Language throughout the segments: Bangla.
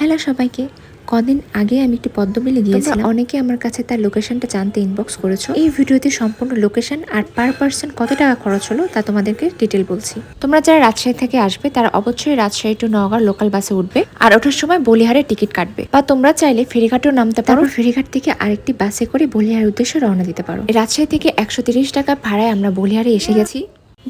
হ্যালো সবাইকে। কদিন আগে আমি একটি পদ্মবিলে গিয়েছিলাম। অনেকে আমার কাছে তার লোকেশনটা জানতে ইনবক্স করেছো। এই ভিডিওতে সম্পূর্ণ লোকেশন আর পার পার্সন কত টাকা খরচ হলো তা তোমাদেরকে ডিটেল বলছি। তোমরা যারা রাজশাহী থেকে আসবে তারা অবশ্যই রাজশাহী টু নওগাঁ লোকাল বাসে উঠবে আর ওঠার সময় বলিহারে টিকিট কাটবে, বা তোমরা চাইলে ফেরিঘাটেও নামতে পারো। ফেরিঘাট থেকে আরেকটি বাসে করে বলিহারের উদ্দেশ্যে রওনা দিতে পারো। রাজশাহী থেকে 130 টাকা ভাড়ায় আমরা বলিহারে এসে গেছি।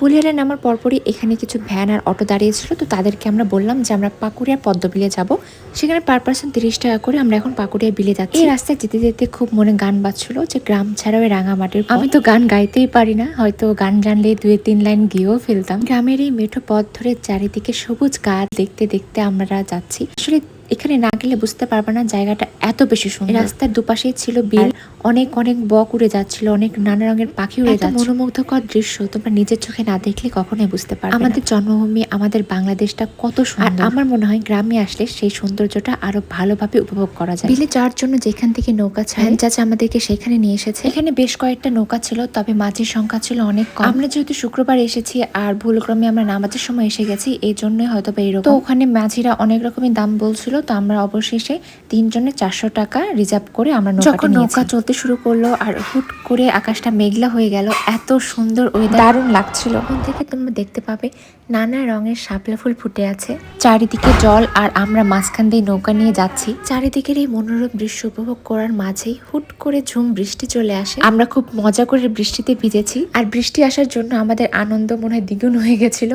বলিহারে নামার পরপরই এখানে কিছু ভ্যান আর অটো দাঁড়িয়েছিল, তো তাদেরকে আমরা বললাম যে আমরা পাকুড়িয়া পদ্মবিলে যাব। সেখানে পার পার্সন 30 টাকা করে আমরা এখন পাকুড়িয়া বিলে যাচ্ছি। এই রাস্তায় যেতে যেতে খুব মনে গান বাজছিল যে গ্রাম ছাড়াও রাঙামাটির। আমি তো গান গাইতেই পারি না, হয়তো গান জানলে 2-3 লাইন গিয়েও ফেলতাম। গ্রামের এই মেঠো পথ ধরে চারিদিকে সবুজ গাছ দেখতে দেখতে আমরা যাচ্ছি। আসলে এখানে না গেলে বুঝতে পারবে না জায়গাটা এত বেশি সুন্দর। রাস্তার দুপাশেই ছিল বিল, অনেক অনেক বক উড়ে যাচ্ছিল, অনেক নানা রঙের পাখি উড়ে যাচ্ছিল। মনোমুগ্ধকর দৃশ্য তোমরা নিজের চোখে না দেখলে কখনোই বুঝতে পারবে। আমাদের জন্মভূমি, আমাদের বাংলাদেশটা কত সুন্দর। আমার মনে হয় গ্রামে আসলে সেই সৌন্দর্যটা আরো ভালোভাবে উপভোগ করা যায়। বিলে যাওয়ার জন্য যেখান থেকে নৌকা ছাড়ে চাচা আমাদেরকে সেখানে নিয়ে এসেছে। এখানে বেশ কয়েকটা নৌকা ছিল, তবে মাঝির সংখ্যা ছিল অনেক কম। আমরা যেহেতু শুক্রবার এসেছি আর ভুলক্রমে আমরা নামাজের সময় এসে গেছি, এই জন্যই হয়তো এরকম। তো ওখানে মাঝিরা অনেক রকমের দাম বলছিল, তো আমরা অবশেষে 3 জনের 400 টাকা রিজার্ভ করে আমরা নৌকা চলতে শুরু করলো আর হুট করে আকাশটা মেঘলা হয়ে গেল। এত সুন্দর ওয়েদার, দারুণ লাগছিল। ওখান থেকে তোমরা দেখতে পাবে নানা রঙের শাপলা ফুল ফুটে আছে, চারিদিকে জল, আর আমরা মাঝখান দিয়ে নৌকা নিয়ে যাচ্ছি। চারিদিকের এই মনোরম দৃশ্য উপভোগ করার মাঝেই হুট করে ঝুম বৃষ্টি চলে আসে। আমরা খুব মজা করে বৃষ্টিতে ভিজেছি, আর বৃষ্টি আসার জন্য আমাদের আনন্দ মনে হয় দ্বিগুণ হয়ে গেছিল,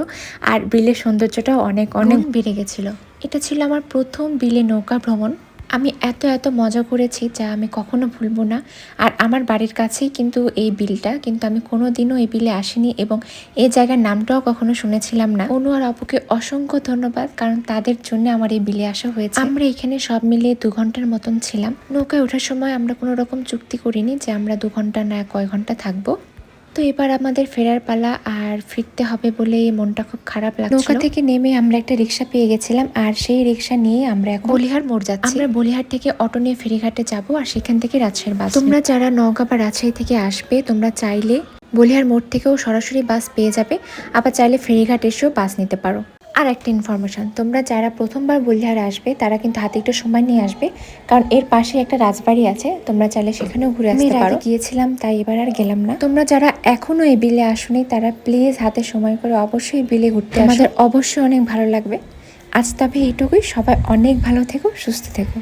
আর বিলের সৌন্দর্যটাও অনেক অনেক বেড়ে গেছিল। এটা ছিল আমার প্রথম বিলে নৌকা ভ্রমণ। আমি এত মজা করেছি যা আমি কখনো ভুলবো না। আর আমার বাড়ির কাছেই কিন্তু এই বিলটা, কিন্তু আমি কোনোদিনও এই বিলে আসিনি এবং এই জায়গার নামটাও কখনো শুনেছিলাম না। অনু আর আপুকে অসংখ্য ধন্যবাদ, কারণ তাদের জন্য আমার এই বিলে আসা হয়েছে। আমরা এখানে সব মিলিয়ে 2 ঘন্টার মতন ছিলাম। নৌকায় ওঠার সময় আমরা কোনো রকম চুক্তি করিনি যে আমরা 2 ঘন্টা না কয় ঘন্টা থাকবো। তো এবার আমাদের ফেরার পালা, আর ফিরতে হবে বলে মনটা খুব খারাপ লাগছিল। নৌকা থেকে নেমে আমরা একটা রিক্সা পেয়ে গেছিলাম, আর সেই রিক্সা নিয়ে আমরা এখন বলিহার মোড় যাচ্ছি। আমরা বলিহার থেকে অটো নিয়ে ফেরিঘাটে যাব, আর সেখান থেকে রাজশাহীর বাস। তোমরা যারা নওগাঁ বা রাজশাহী থেকে আসবে, তোমরা চাইলে বলিহার মোড় থেকেও সরাসরি বাস পেয়ে যাবে, আবার চাইলে ফেরিঘাট এসেও বাস নিতে পারো। আর একটা ইনফরমেশন, তোমরা যারা প্রথমবার বলিহারে আসবে তারা কিন্তু হাতে একটু সময় নিয়ে আসবে, কারণ এর পাশে একটা রাজবাড়ি আছে, তোমরা চাইলে সেখানেও ঘুরে আসতে পারো। গিয়েছিলাম তাই এবার আর গেলাম না। তোমরা যারা এখনো এই বিলে আসোনি তারা প্লিজ হাতে সময় করে অবশ্যই বিলে ঘুরতে আসো, আমাদের অবশ্যই অনেক ভালো লাগবে। আজ তবে এইটুকুই। সবাই অনেক ভালো থেকো, সুস্থ থেকো।